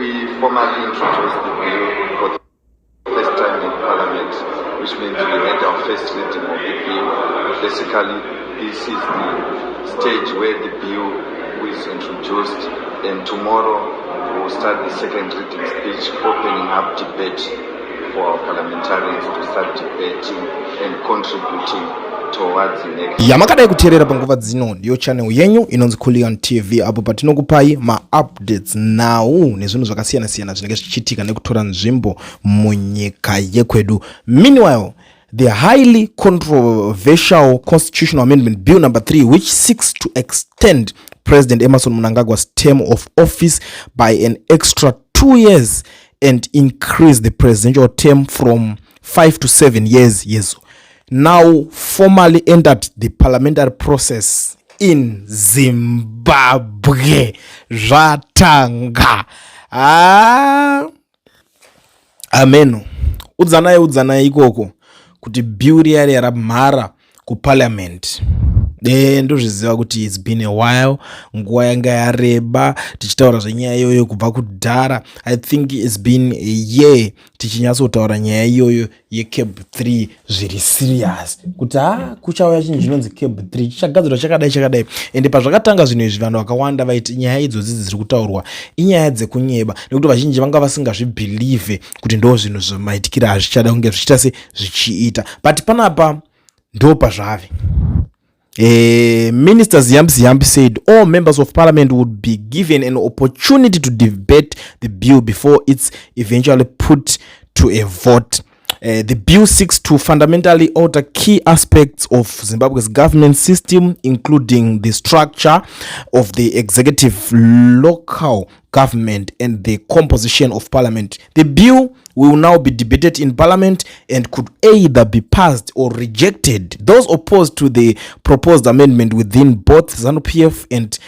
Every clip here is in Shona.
we formally introduced the bill for the first time in Parliament, which means we had our first reading of the bill. Basically, this is the stage where the bill is introduced, and tomorrow we will start the second reading speech, opening up debate for our parliamentarians to start debating and contributing towards the next. Yamakadai kuterera panguva dzino ndiyo channel yenyu inonzi Kulion TV apo patinokupai ma updates now nezvinhu zvakasiyana siyana zvinenge zvichiitika nekutora nzvimbo munyika yekwedu. Meanwhile, the highly controversial constitutional amendment bill number 3, which seeks to extend President Emmerson Mnangagwa's term of office by an extra 2 years and increase the presidential term from 5 to 7 years, now formally entered the parliamentary process in Zimbabwe. Zvatanga. Ameno. Udzanaye ikoko kuti bill riya ramhara ku parliament. Ndozviziva kuti it's been a while, nguva yanga yareba tichitaura zvenyaya iyoyo kubva kudhara. I think it's been a year tichinyatsotaura nyaya iyoyo CAB3 zviri serious kuti kuchauya chinhu chinonzi CAB3 chichagadzirwa chakadai ende pazvakatanga zvinhu izvi vanhu vakawanda vaiti nyaya idzodzi dziri kutaurwa inyaya dzekunyeba nekuti vazhinji vanga vasingazvibhilieve kuti ndo zvinhu zvamaitikira hazvichada kunge zvichiita se zvichiita, but panapa ndo pazvave. Minister Ziyambi said all members of parliament would be given an opportunity to debate the bill before it's eventually put to a vote. The bill seeks to fundamentally alter key aspects of Zimbabwe's government system, including the structure of the executive, local government, and the composition of parliament. The bill will now be debated in parliament and could either be passed or rejected. Those opposed to the proposed amendment within both ZANU-PF and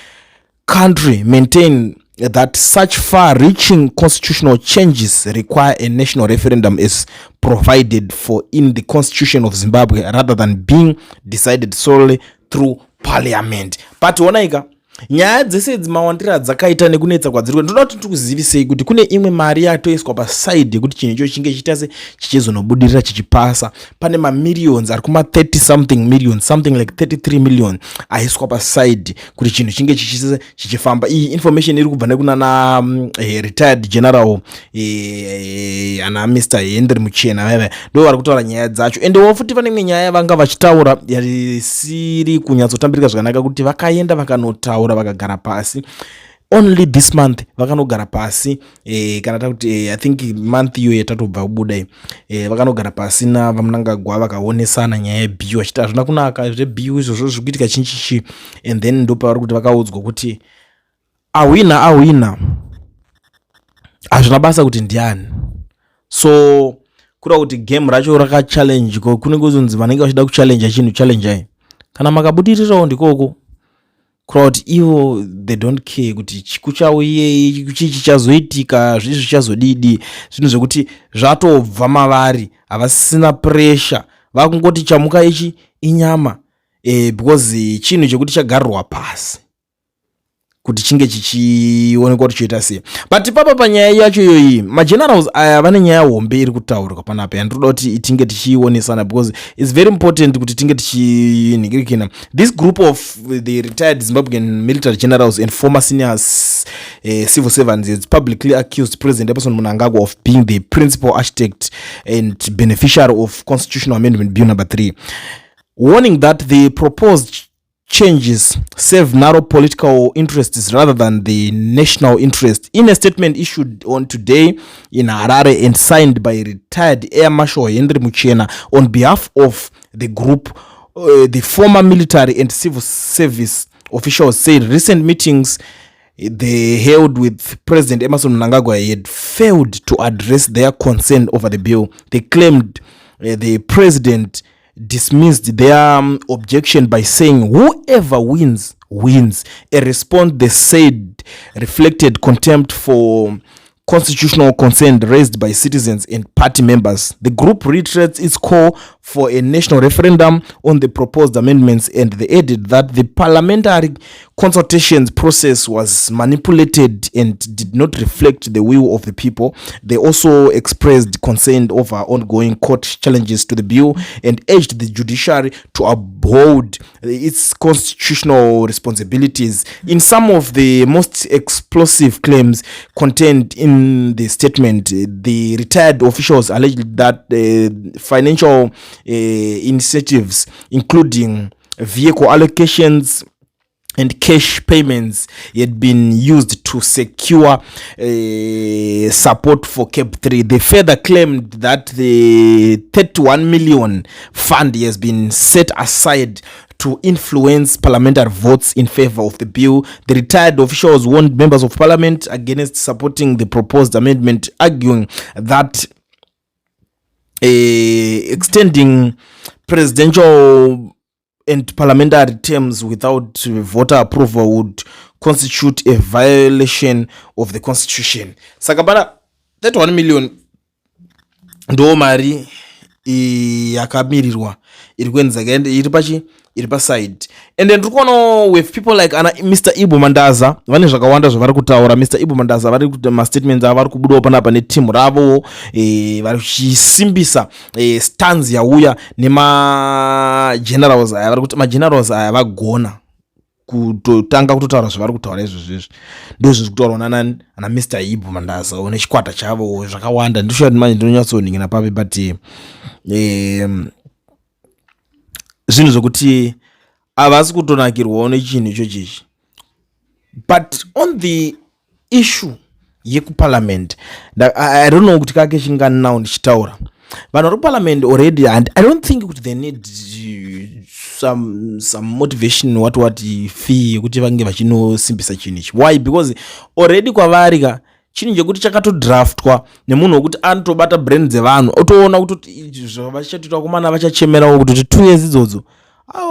country maintain that such far-reaching constitutional changes require a national referendum as provided for in the constitution of Zimbabwe rather than being decided solely through parliament. But onaika nyaya dzese dzimawandira dzakaita nekunetsa kwadziri ndoda kuti tikuzivisei kuti kune imwe mari yatoiswa paside kuti chinhu icho chinge chichitase chichizonobudirira chichipasa. Pane mamillions ari kuma 30 something million, something like 33 million aiswa paside kuti chinhu chinge chichifamba. Iyi information iri kubva nekunana retired general ana Mr. Henry Muchena veve ndo vari kutaura nyaya dzacho. Ende wofuti pane imwe nyaya vanga vachitaura yarisiri kunyatsotambirika zvakanaka kuti vakaenda vakanotaura vakagara pasi. Only this month vakanogara pasi kana takuti I think month iyo yatatobva kubuda vakanogara pasi na Mnangagwa vakaonesana nyaya yebill achita zvina kunaka zvebill izvozvo zvikuitika chinchichi, and then ndo pavari kuti vakaudzwa kuti awina hazvina basa kuti ndiani. So kura kuti game racho rakachallenge ko kunenge kuzonzi vanenge vachida kuchallenge chinhu challenge kana makabudirirawo ndikoko crowd ivo they don't care kuti chikuchauye chichazoitika zvizvi zvichazodidi, zvinhu zvekuti zvatobva mavari havasina pressure vakungoti chamuka ichi inyama because chinhu chekuti chagarirwa pasi kuti chinge chichionekwa kuti choita sei. But papa panyaya yacho iyoyi magenerals aya vane nyaya hombe iri kutaurwa panapa yandoda kuti itinge tichionesana because it's very important kuti tinge tichinhingirikina. This group of the retired Zimbabwean military generals and former senior civil servants is publicly accused President Emmerson Mnangagwa of being the principal architect and beneficiary of constitutional amendment bill number 3, warning that the proposed changes serve narrow political interests rather than the national interest. In a statement issued on today in Harare and signed by retired Air Marshal Henry Muchena on behalf of the group, the former military and civil service officials said recent meetings they held with President Emmerson Mnangagwa had failed to address their concern over the bill. They claimed the president dismissed their objection by saying whoever wins. A response they said reflected contempt for constitutional concern raised by citizens and party members. The group reiterates its call for a national referendum on the proposed amendments, and they added that the Parliamentary consultations process was manipulated and did not reflect the will of the people. They also expressed concern over ongoing court challenges to the bill and urged the judiciary to uphold its constitutional responsibilities. In some of the most explosive claims contained in the statement, the retired officials alleged that financial incentives, including vehicle allocations and cash payments, had been used to secure support for CAB3. They further claimed that the 31 million fund has been set aside to influence parliamentary votes in favor of the bill. The retired officials warned members of parliament against supporting the proposed amendment, arguing that extending presidential and parliamentary terms without voter approval would constitute a violation of the constitution. Saka bana 31 million ndo mari yakamirirwa iri kwenzeka and iri pa side. And then rukono with people like Mr. Ibu Mandaza vane zvakawanda zvavari kutaura. Mr. Ibu Mandaza vari kuita ma statements avari kubudawo panapa ne team ravo vari kuchisimbisa stance yauya nema generals aya vari kuti ma generals aya vagona kutotanga kutotaura zvavari kutaura izvozvo. Ndozvo kutaurwa nana Mr. Ibu Mandaza one chikwata chavo zvakawanda. Ndisho manje ndinonyatsoningina papi but zvinhu zvokuti havasi kutonakirwawo nechinhu ichochichi. But on the issue yekuparliament, I don't know kuti kake chingani now ndichitaura vanhu vari kuparliament already, and I don't think kuti they need some motivation what fee yekuti vange vachinosimbisa chinhu ichi. Why? Because already kwavari ka chinhu chekuti chakatodraftwa nemunhu wekuti anotobata brain dzevanhu otoona kuti vachatoita kumana vachachemerawo kuti 2 years idzodzo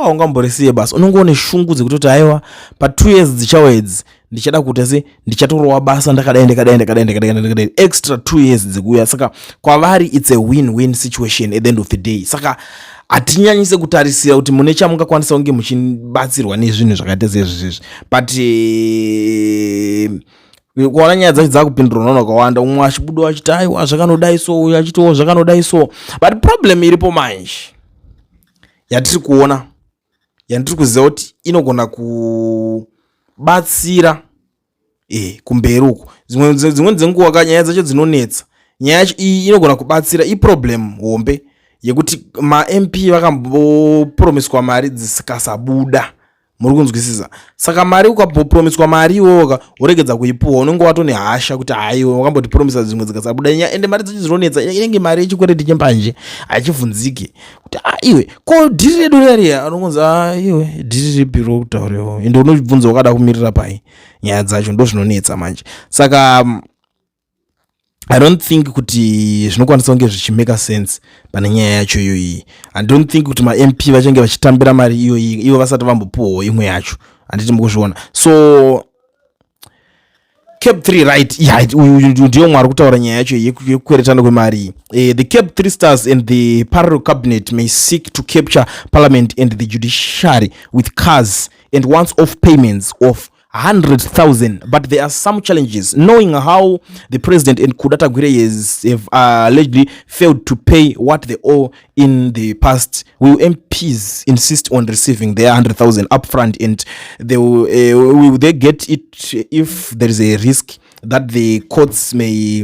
ungamborisiye basi. Unongoone shungu dzekuti aiwa pa 2 years dzichauya idzi ndichada kuti se ndichatorowa basa ndakadai extra 2 years dzikuya. Saka kwavari it's a win-win situation at the end of the day. Saka atinyanyise kutarisira kuti mune chamungakwanisa kunge muchibatsirwa nezvinhu zvakaita sezvizvi. But kuona nyaya dzacho dzakupindura naona kwawanda, umwe achibuda achiti aiwa zvakanodai so, uyu achitiwo zvakanodai so. But problem iripo manje yatiri kuona, yandiri kuziva kuti inogona kubatsira kumberi uko. Dzimwe dzenguva ka nyaya dzacho dzinonetsa, nyaya yacho iyi inogona kubatsira. Problem hombe yekuti ma MP vakambopromiswa mari dzisikasabuda, muri kunzwisisa. Saka mari ukapromiswa mari iwoga uregedza kuipuwa, unenge watone hasha kuti haiwa wakamboti promisa dzimwe dzikasabuda. Ende mari dzacho dzinonetsa, inenge mari yechikwereti chembanje achivhunzike kuti iwe ko dhiri redu reriya, anongonza iwe dhiri ripi rokutauriwa, ende unobvunza wakada kumirira pai. Nyaya dzacho ndo zvinonetsa manje. Saka I don't think kuti zvinokwanisa kunge zvichimeka sense pane nyaya yacho iyoyi. I don't think kuti ma MP vachange vachitambira mari iyoyi ivo vasati vambopuwawo imwe yacho. Handiti mukuzviona. So CAB3 right, ndiyo mwari kutaura nyaya yacho yekukweretana kwemari. The CAB3 stars and the parallel cabinet may seek to capture parliament and the judiciary with cars and once-off payments of 100,000, but there are some challenges. Knowing how the president and Kuchachemwa have allegedly failed to pay what they owe in the past, will MPs insist on receiving their 100,000 upfront, and will they get it if there is a risk that the courts may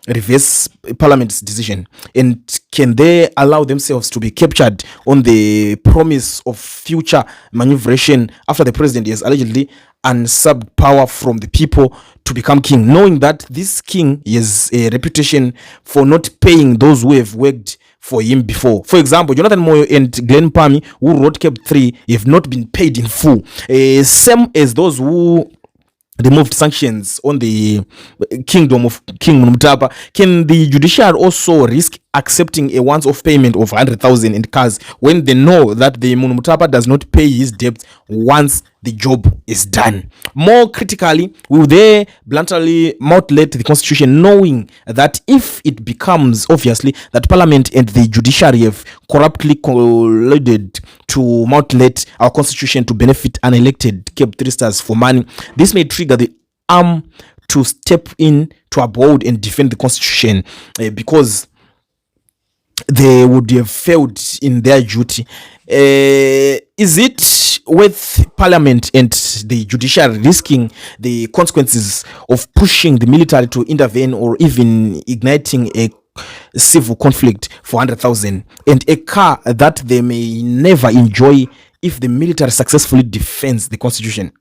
reverse parliament's decision? And can they allow themselves to be captured on the promise of future maneuveration after the president has allegedly usurped power from the people to become king, knowing that this king has a reputation for not paying those who have worked for him before? For example, Jonathan Moyo and Glenn Pami, who wrote CAB3, have not been paid in full, same as those who removed sanctions on the kingdom of King Mutapa. Can the judiciary also risk accepting a once-off payment of 100,000 in cars when they know that the Munumutapa does not pay his debt once the job is done? More critically, will they bluntly mutilate the constitution, knowing that if it becomes obviously that parliament and the judiciary have corruptly colluded to mutilate our constitution to benefit unelected CAB3 stars for money, this may trigger the arm to step in to uphold and defend the constitution, because they would have failed in their duty. Is it worth parliament and the judiciary risking the consequences of pushing the military to intervene or even igniting a civil conflict for 100,000 and a car that they may never enjoy if the military successfully defends the constitution?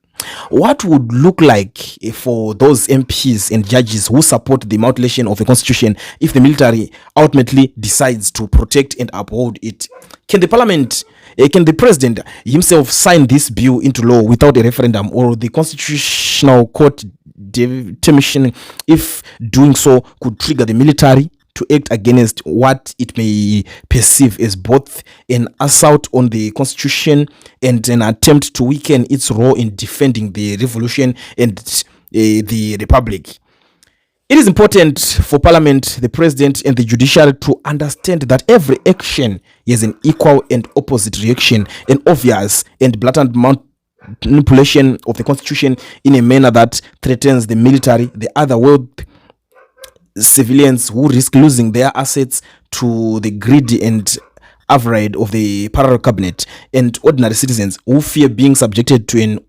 What would look like for those MPs and judges who support the mutilation of the constitution if the military ultimately decides to protect and uphold it? Can the president himself sign this bill into law without a referendum or the constitutional court determination? If doing so could trigger the military to act against what it may perceive as both an assault on the constitution and an attempt to weaken its role in defending the revolution and the republic. It is important for parliament, the president and the judiciary to understand that every action is an equal and opposite reaction, an obvious and blatant manipulation of the constitution in a manner that threatens the military, the other world, civilians who risk losing their assets to the greedy and average of the parallel cabinet, and ordinary citizens who fear being subjected to an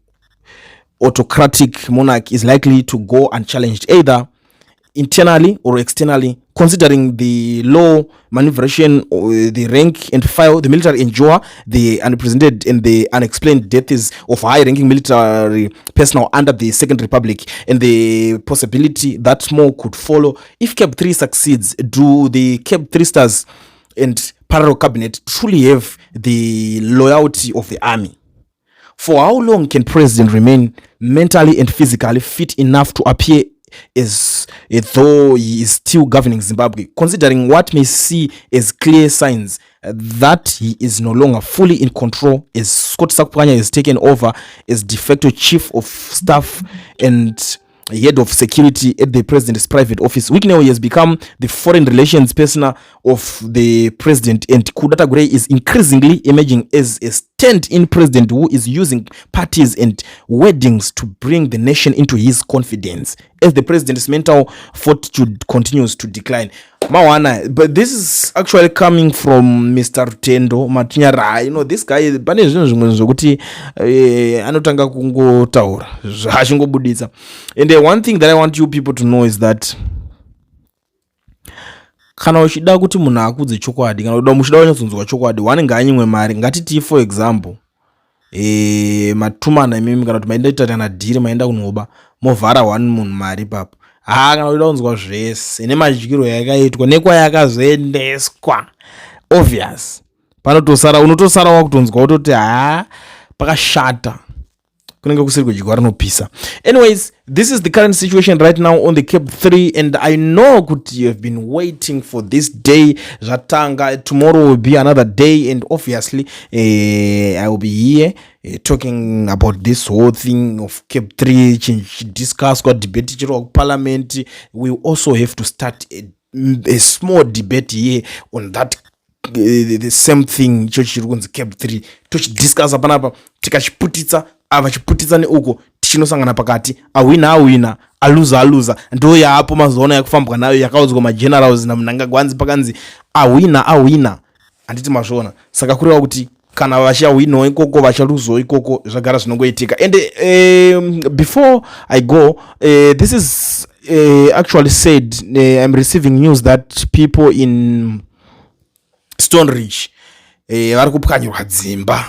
autocratic monarch is likely to go unchallenged either internally or externally. Considering the low maneuveration, the rank and file the military endure, the unprecedented and the unexplained deaths of high-ranking military personnel under the Second Republic, and the possibility that more could follow if CAB3 succeeds, do the CAB3 stars and parallel cabinet truly have the loyalty of the army? For how long can president remain mentally and physically fit enough to appear as though he is still governing Zimbabwe, considering what may see as clear signs that he is no longer fully in control, as Scott Sakupanya has taken over as de facto chief of staff and head of security at the president's private office? Wiknew has become the foreign relations person of the president, and Kudata Gray is increasingly emerging as a stand-in president who is using parties and weddings to bring the nation into his confidence as the president's mental fortitude continues to decline. Mawana, but this is actually coming from Mr. Rutendo Matinyara. You know, this guy pane zvinhu zvimwe zvokuti anotanga kungotaura zvachingobuditsa. And one thing that I want you people to know is that kana uchida kuti munhu akudze chokwadi, kana uda muchida kunyatsonzwa chokwadi, wanenge anyimwe mari, ngatiti for example matumana imimi kana kuti maenda kutatana dhiri maenda kunoba movhara one munhu mari papo, kana uchida kunzwa zvese nemadyiro yakaitwa nekwayakazoendeswa, obvious panotosara unotosara wakutonzwa utoti pakashata kunenge kusiri kudyirwa rinopisa. Anyways, this is the current situation right now on the CAB3, and I know that you have been waiting for this day. Zatanga, tomorrow will be another day, and obviously I will be here talking about this whole thing of CAB3, discuss what debate of parliament. We also have to start a small debate here on that the same thing CAB3 tochidiscuss panapa tikachiputitsa ava chiputitsa neuko tichinosangana pakati awina aluza ndo yapo mazoona yakufambwa nayo yakaudzwa magenerals na Mnangagwa pakanzi awina anditi mazvona. Saka kureva kuti kana vachawinawo ikoko vachaluzawo ikoko zvagara zvinongoitika. And before I go, this is actually said, I'm receiving news that people in Stone Ridge vari kupwanyirwa dzimba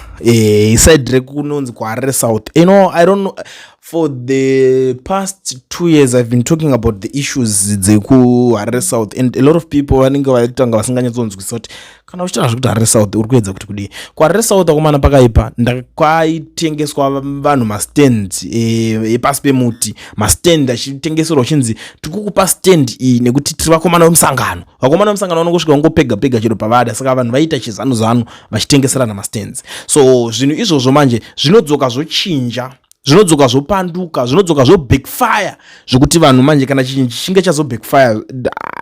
side rek kunonzi kwaHarare South. You know, I don't know, for the past 2 years I've been talking about the issues dzekuHarare South, and a lot of people vanenge vaitanga vasinganyatsonzwisisa kuti kana uchitaura zvekuti Harare South uri kuedza kuti kudii. kuHarare South akomana pakaipa kwaitengeswa vanhu mastand epasi pemuti, mastand achitengeserwa uchinzi tikukupa stand iyi nekuti tiri vakomana vemusangano. Vakomana vemusangano vanongosvika vangopega pega chero pavada, saka vanhu vaita chizano vachitengeserana mastands. So zvinhu izvozvo manje zvinodzoka zvochinja, zvinodzoka zvopanduka, zvinodzoka zvobackfire, zvokuti vanhu manje kana chinhu chinge chazobackfire,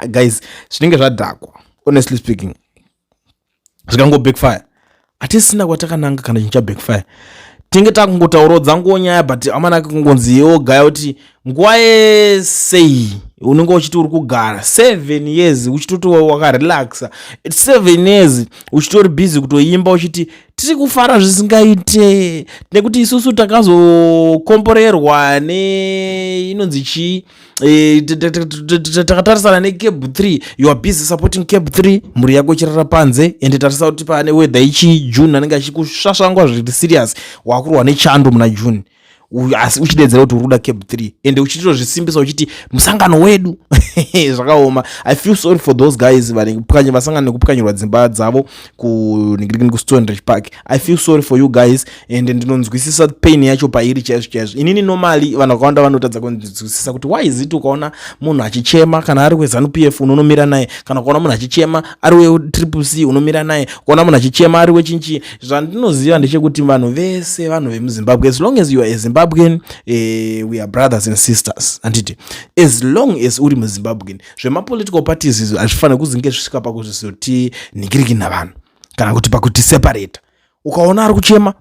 guys, zvinenge zvadhakwa. Honestly speaking, zvikango backfire hatisina kwatakananga. kana chinhu chabackfire tinge takungotaurawo dzangu nyaya, but amana kungonzi yogaya kuti nguva yesei unenge uchiti uri kugara 7 years uchitoti wakarelaxa, 7 years uchitori busy kutoimba uchiti tiri kufara zvisingaite nekuti isusu takazokomborerwa inonzi chii, takatarisana neCAB3. You are busy supporting CAB3, mhuri yako ichirara panze, ende tarisa kuti pane weather ichi June anenge achikusvasvangwa zviri serious, wakurwa nechando muna June, asi uchidedzera kuti uri kuda CAB3 ende uchitozvisimbisa uchiti musangano wedu zvakaoma. I feel sorry for those guys vasangana nekupwanyirwa dzimba dzavo kuStonebridge Park. I feel sorry for you guys, ende ndinonzwisisa pain yacho pairi chaizvo. Inini normally vanhu vakawanda vanotadza kunzwisisa kuti why is it ukaona munhu achichema kana ari weZANU-PF unomira naye, kana ukaona munhu achichema ari weCCC unomira naye, ukaona munhu achichema ari wechinchi. Zvandinoziva ndechekuti vanhu vese vanhu vemuZimbabwe, as long as you are a Zimbabwean, we are brothers and sisters. Anditi, as long as uri muZimbabwean, zvemapolitical parties izvo hazvifanira kuzinge zvisvika pakuzoti ningiriki navanhu kana kuti pakuti separate. Ukaona ari kuchema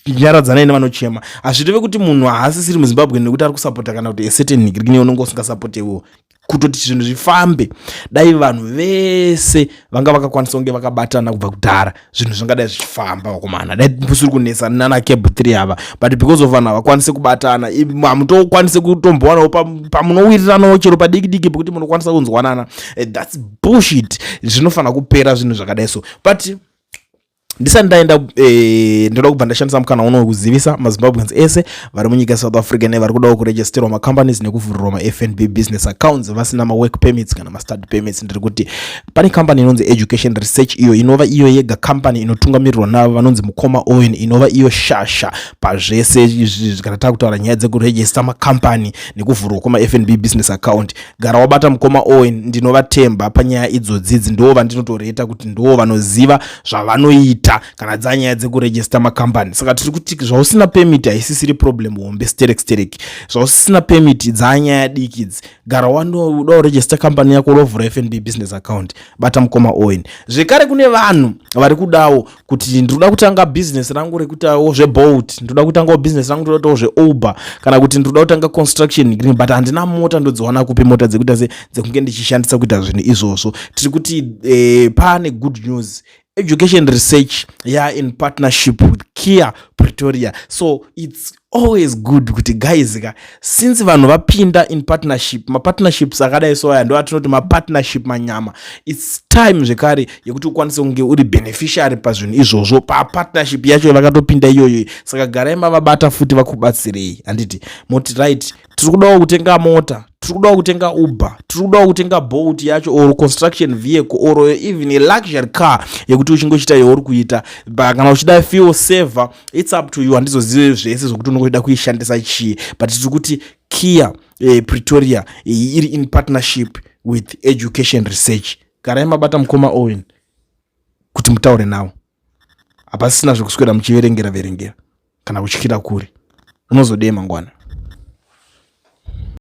nyaradzanai nevanochema, hazvireve kuti munhu haasisiri muZimbabwe nekuti ari kusapota kana kuti certain ningiriki unenge usingasapotewo. Kutoti zvinhu zvifambe, dai vanhu vese vanga vakakwanisa kunge vakabatana kubva kudhara, zvinhu zvingadai zvichifamba vakomana. Dai musiri kunesana naCAB3 ava, but because of vanhu havakwanise kubatana, hamutokwanise kutombowanawo pamunowiriranawo chero padiki pekuti munokwanisa kunzwanana. That's bullshit. Zvinofanira kupera zvinhu zvakadai so. But ndisati ndaenda ndoda kubva ndashandisa mukana uno wekuzivisa maZimbabweans ese vari munyika yeSouth Africa nevari kudawo kuregisterwa macompanies nekuvhurirwa maFNB business accounts vasina mawork permits kana mastudy permits. Ndiri kuti pane company inonzi Education Research, iyo inova iyo yega company inotungamirirwa navo vanonzi Mukoma Owen, inova iyo shasha pazvese izvi kana takutaura nyaya dzekuregister macompany nekuvhurwa kwamaFNB business account. Gara wabata Mukoma Owen, ndinovatemba panyaya idzodzi, ndo vandinotoreta kuti ndo vanoziva zvavanoita kana dzanyaya dzekuregister macompany. Saka tiri kuti zvausina permit haisisiri problem hombe stereki. Zvausina permit dzanyaya diki idzi, gara wanoda kuregister company yako lovhura FNB business account, bata Mukoma Owen. Zvekare kune vanhu vari kudawo kuti ndoda kutanga business rangu rekutawo zveBolt, ndoda kutangawo business rangu ndodawo zveUber, kana kuti ndoda kutanga construction green, but handina mota, ndodziwana kupi mota dzekuita dzekunge ndichishandisa kuita zvinhu izvozvo. Tiri kuti pane good news. Education Research, yeah, in partnership with Kia Pretoria. So it's always good kuti guys, since vanhu vapinda in partnership, mapartnerships akadai so ndo atinoti mapartnership manyama, it's time zvekare yekuti ukwanise kunge uri beneficiary pazvinhu izvozvo papartnership yacho vakatopinda iyoyo. Saka garai mavabata futi vakubatsirei. Anditi moti right, tiri kudawo kutenga mota, tiri kudawo kutenga Uber, tiri kudawo kutenga Bolt yacho or construction vehicle or even a luxury car yekuti uchingochita yauri kuita. Kana uchida fuel saver, it's up to you. Handizozive zvese zvokuti unoda kuishandisa chii, but tiri kuti Kia Pretoria iri in partnership with Education Research. Garai mabata Mukoma Owen kuti mutaure nawo. Hapasina zvekuswera muchiverengera kana kutyira kuri, unozodei mangwana.